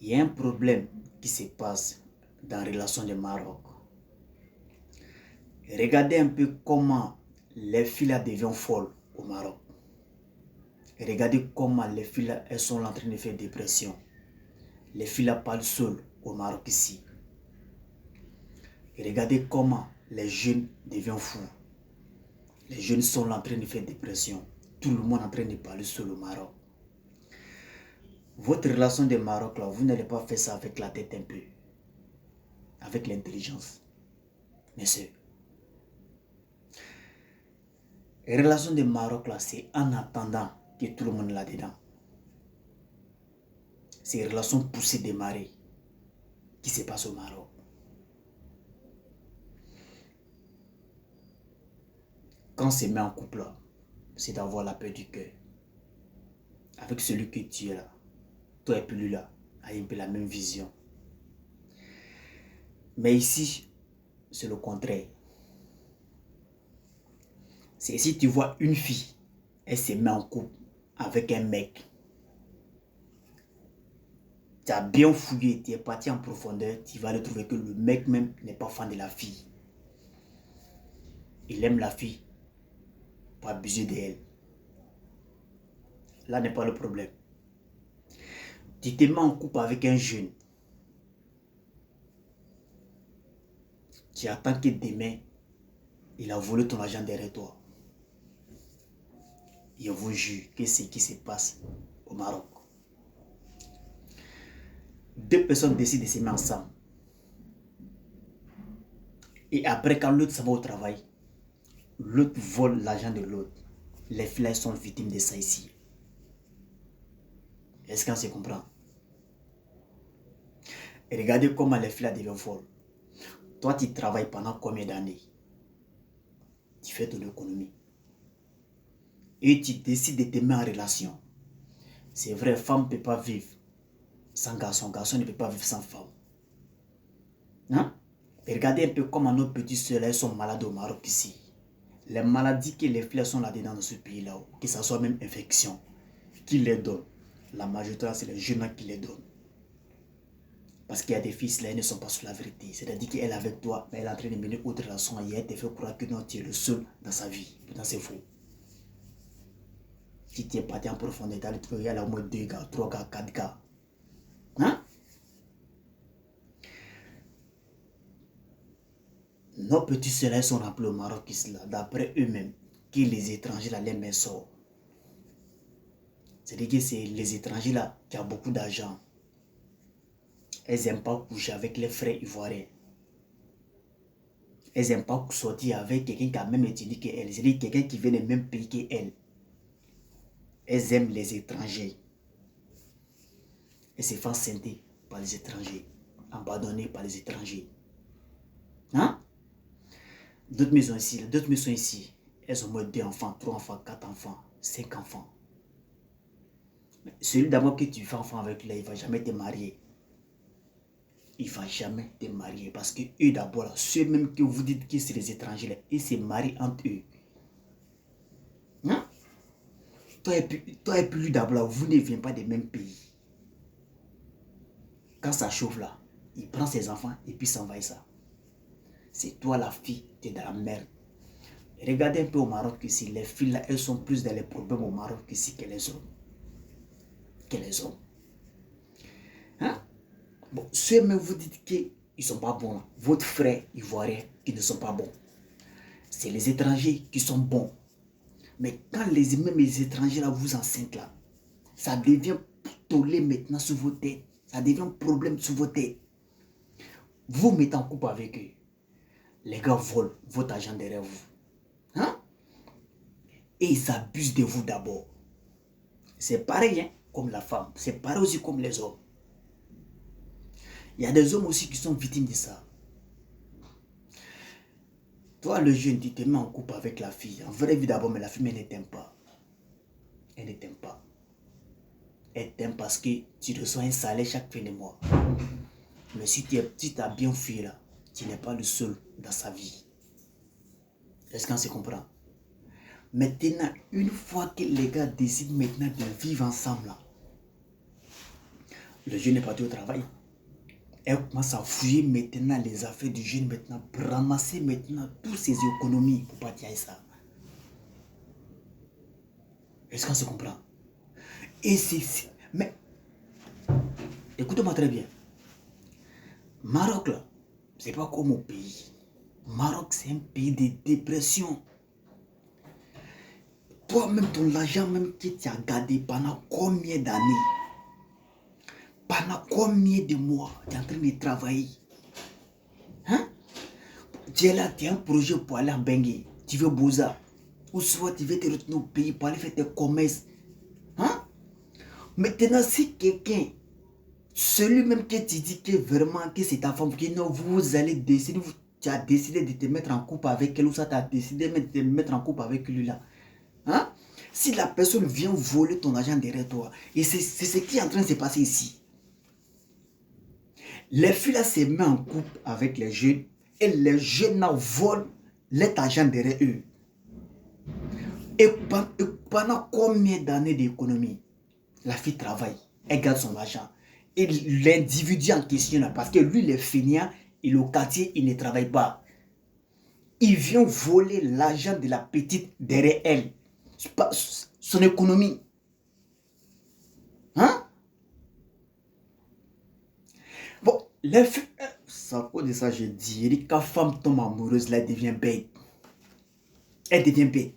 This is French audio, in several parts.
Il y a un problème qui se passe dans la relation du Maroc. Regardez un peu comment les filles là deviennent folles au Maroc. Regardez comment les filles là, elles sont en train de faire dépression. Les filles là parlent seules au Maroc ici. Regardez comment les jeunes deviennent fous. Les jeunes sont en train de faire dépression. Tout le monde est en train de parler seul au Maroc. Votre relation de Maroc là, vous n'allez pas faire ça avec la tête un peu. Avec l'intelligence. Mais c'est la relation de Maroc là, c'est en attendant que tout le monde est là-dedans. C'est une relation poussée démarrée qui se passe au Maroc. Quand on se met en couple là, c'est d'avoir la paix du cœur. Avec celui que tu es là, toi et puis lui là, a un peu la même vision. Mais ici, c'est le contraire. C'est si tu vois une fille, elle se met en couple avec un mec. Tu as bien fouillé, tu es parti en profondeur, tu vas le trouver que le mec même n'est pas fan de la fille. Il aime la fille pour abuser d'elle. Là n'est pas le problème. Tu te mets en couple avec un jeune. Tu attends que demain, il a volé ton argent derrière toi. Je vous jure que c'est ce qui se passe au Maroc. Deux personnes décident de se mettre ensemble. Et après, quand l'autre s'en va au travail, l'autre vole l'argent de l'autre. Les filles sont victimes de ça ici. Est-ce qu'on se comprend? Et regardez comment les filles deviennent folles. Toi, tu travailles pendant combien d'années? Tu fais ton économie. Et tu décides de te mettre en relation. C'est vrai, femme ne peut pas vivre sans garçon. Garçon ne peut pas vivre sans femme. Hein? Et regardez un peu comment nos petits soeurs sont malades au Maroc ici. Les maladies que les filles sont là-dedans dans ce pays-là, que ce soit même infection, qui les donne. La majorité, c'est les jeunes qui les donnent. Parce qu'il y a des filles là, elles ne sont pas sur la vérité. C'est-à-dire qu'elle est avec toi, mais elle est en train de mener autre relation et elle te fait croire que non, tu es le seul dans sa vie. Pourtant, c'est faux. Si tu es parti en profondeur, il y a au moins 2 gars, 3 gars, 4 gars. Hein? Nos petits soleils sont rappelés au Maroc, d'après eux-mêmes, que les étrangers là, les mains sortent. C'est-à-dire que c'est les étrangers là qui ont beaucoup d'argent. Elles n'aiment pas coucher avec les frères ivoiriens. Elles n'aiment pas sortir avec quelqu'un qui a même étudié qu'elles. C'est-à-dire quelqu'un qui vient du même pays qu'elles. Elles aiment les étrangers. Elles se font scinder par les étrangers. Abandonnées par les étrangers. Hein? D'autres maisons ici, elles ont moins 2 enfants, 3 enfants, 4 enfants, 5 enfants. Mais celui d'abord que tu fais enfant avec lui, il ne va jamais te marier. Il ne va jamais te marier parce que eux d'abord, ceux même que vous dites que c'est les étrangers, là, ils se marient entre eux. Hein? Toi et puis lui d'abord, vous ne venez pas des mêmes pays. Quand ça chauffe là, il prend ses enfants et puis s'envahit ça. C'est toi la fille, tu es dans la merde. Regardez un peu au Maroc ici, les filles là, elles sont plus dans les problèmes au Maroc ici que les hommes. Hein? Bon, ceux même vous dites qu'ils ne sont pas bons. Votre frère ivoirien qui ne sont pas bons. C'est les étrangers qui sont bons. Mais quand même les étrangers là vous enceintent là, ça devient tollé maintenant sur vos têtes. Ça devient un problème sur vos têtes. Vous mettez en couple avec eux. Les gars volent votre argent derrière vous. Hein? Et ils abusent de vous d'abord. C'est pareil hein, comme la femme. C'est pareil aussi comme les hommes. Il y a des hommes aussi qui sont victimes de ça. Toi, le jeune, tu te mets en couple avec la fille. En vraie vie d'abord, mais la fille, elle ne t'aime pas. Elle ne t'aime pas. Elle t'aime parce que tu reçois un salaire chaque fin de mois. Mais si tu as bien fui là, tu n'es pas le seul dans sa vie. Est-ce qu'on se comprend? Maintenant, une fois que les gars décident maintenant de vivre ensemble là, Le jeune est parti au travail. Elle commence à fouiller maintenant les affaires du jeune maintenant, pour ramasser maintenant toutes ses économies pour partir à ça. Est-ce qu'on se comprend? Et c'est... Mais, écoutez-moi très bien. Maroc, là, c'est pas comme au pays. Maroc, c'est un pays de dépression. Toi-même, ton argent même que tu as gardé pendant combien d'années? Pendant combien de mois tu es en train de travailler? Hein? Tu es là, tu as un projet pour aller en Bengue. Tu veux Bouza. Ou soit tu veux te retourner au pays pour aller faire tes commerces. Hein? Maintenant, si quelqu'un, celui même que tu dis que vraiment que c'est ta femme, que non, vous allez décider, tu as décidé de te mettre en couple avec elle, ou ça tu as décidé de te mettre en couple avec lui là. Hein? Si la personne vient voler ton argent derrière toi, et c'est ce qui est en train de se passer ici. Les filles là se mettent en couple avec les jeunes, et les jeunes là volent leur argent derrière eux. Et pendant combien d'années d'économie, la fille travaille, elle garde son argent. Et l'individu en question là, parce que lui il est feignant, et au quartier il ne travaille pas. Il vient voler l'argent de la petite derrière elle. Son économie. Hein? Bon, les filles, ça à cause de ça, je dis, quand femme tombe amoureuse, là, elle devient bête. Elle devient bête.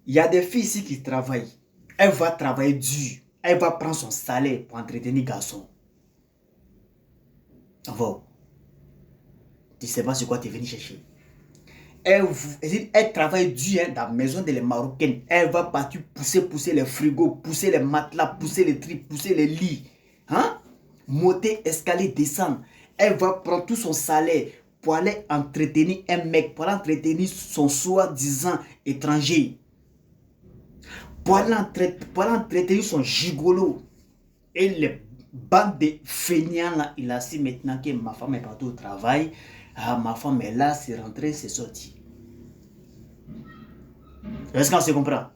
Il y a des filles ici qui travaillent. Elle va travailler dur. Elle va prendre son salaire pour entretenir garçon. Enfin, tu ne sais pas sur quoi tu es venu chercher. Elle travaille dur hein, dans la maison des Marocaines. Elle va partir pousser les frigos, pousser les matelas, pousser les tripes, pousser les lits. Hein? Monter, escalier, descendre. Elle va prendre tout son salaire pour aller entretenir un mec, pour aller entretenir son soi-disant étranger. Pour aller entretenir son gigolo. Et les bandes de feignants là, il a su maintenant que ma femme est partie au travail. Ah, ma femme est là, c'est rentré, c'est sorti. Est-ce qu'on se comprend?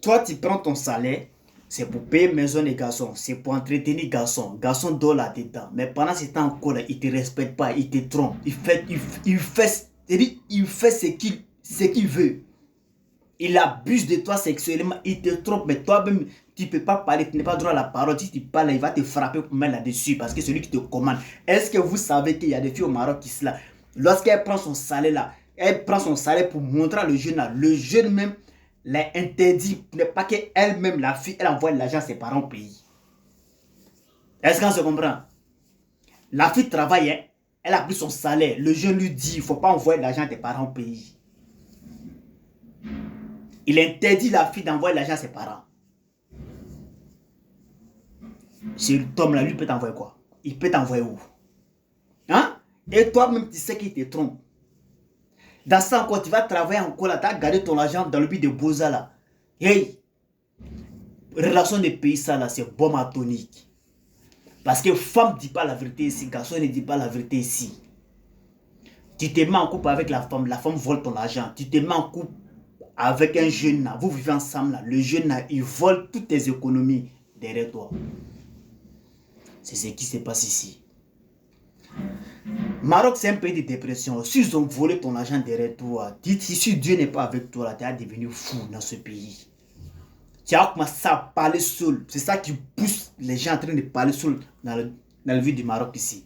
Toi, tu prends ton salaire, c'est pour payer maison des garçons, c'est pour entretenir garçons. Garçon dort là-dedans. Mais pendant ce temps encore, il ne te respecte pas, il te trompe. Il fait ce qu'il veut. Il abuse de toi sexuellement, il te trompe, mais toi-même, tu ne peux pas parler, tu n'as pas droit à la parole. Si tu parles, il va te frapper pour mettre là-dessus, parce que c'est lui qui te commande. Est-ce que vous savez qu'il y a des filles au Maroc qui sont là? Lorsqu'elle prend son salaire là, elle prend son salaire pour montrer à le jeune là. Le jeune même l'a interdit, n'est pas qu'elle-même, la fille, elle envoie l'argent à ses parents au pays. Est-ce qu'on se comprend? La fille travaille, hein? Elle a pris son salaire. Le jeune lui dit, il ne faut pas envoyer l'argent à tes parents au pays. Il interdit la fille d'envoyer l'argent à ses parents. Cet homme-là, lui peut t'envoyer quoi? Il peut t'envoyer où? Hein? Et toi-même, tu sais qu'il te trompe. Dans ça encore, tu vas travailler encore là, tu as gardé ton argent dans le but de Boza là. Hey! Relation de pays, ça là, c'est bombe atomique. Parce que femme ne dit pas la vérité ici, garçon ne dit pas la vérité ici. Tu te mets en couple avec la femme vole ton argent. Tu te mets en couple avec un jeune là, vous vivez ensemble là, le jeune là, il vole toutes tes économies derrière toi. C'est ce qui se passe ici. Maroc, c'est un pays de dépression. S'ils ont volé ton argent derrière toi, dites si Dieu n'est pas avec toi, tu es devenu fou dans ce pays. Tu as commencé à parler seul. C'est ça qui pousse les gens en train de parler seul dans la vie du Maroc ici.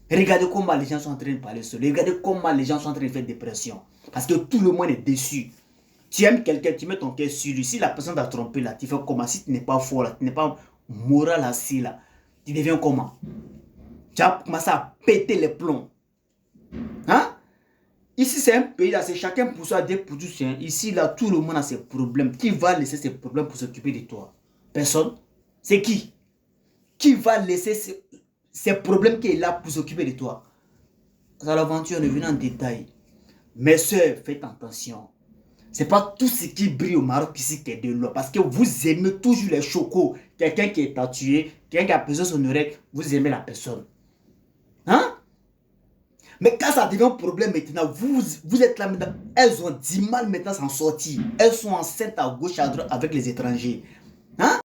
Regardez comment les gens sont en train de parler seul. Regardez comment les gens sont en train de faire dépression. Parce que tout le monde est déçu. Tu aimes quelqu'un, tu mets ton cœur sur lui. Si la personne t'a trompé là, tu fais comment? Si tu n'es pas fort là, tu n'es pas moral assis là, tu deviens comment? Tu as commencé à péter les plombs. Hein? Ici c'est un pays là, c'est chacun pour soi, Dieu pour tous. Ici là, tout le monde a ses problèmes. Qui va laisser ses problèmes pour s'occuper de toi? Personne. C'est qui? Qui va laisser ses problèmes qui est là pour s'occuper de toi? Dans l'aventure, on est venu en détail. Mes soeurs, faites attention. Ce n'est pas tout ce qui brille au Maroc ici qui est de l'or. Parce que vous aimez toujours les chocos. Quelqu'un qui est tatoué, quelqu'un qui a pesé son oreille, vous aimez la personne. Hein? Mais quand ça devient un problème maintenant, vous êtes là maintenant. Elles ont du mal maintenant à s'en sortir. Elles sont enceintes à gauche, à droite avec les étrangers. Hein?